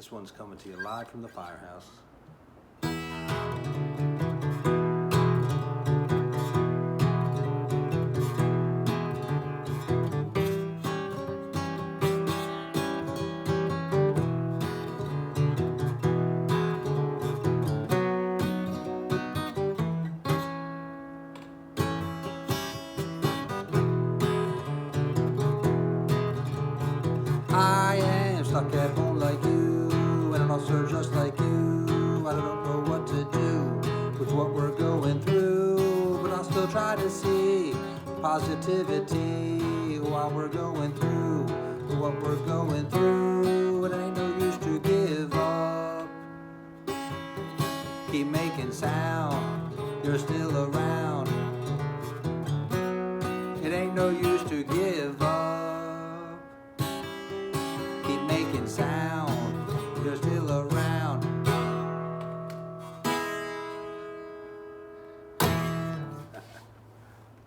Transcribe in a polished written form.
This one's coming to you live from the firehouse. I am stuck at home like you, and an ulcer just like you. I don't know what to do with what we're going through, but I'll still try to see positivity while we're going through what we're going through. It ain't no use to give up. Keep making sound, you're still around. It ain't no use to give up. Keep making sound,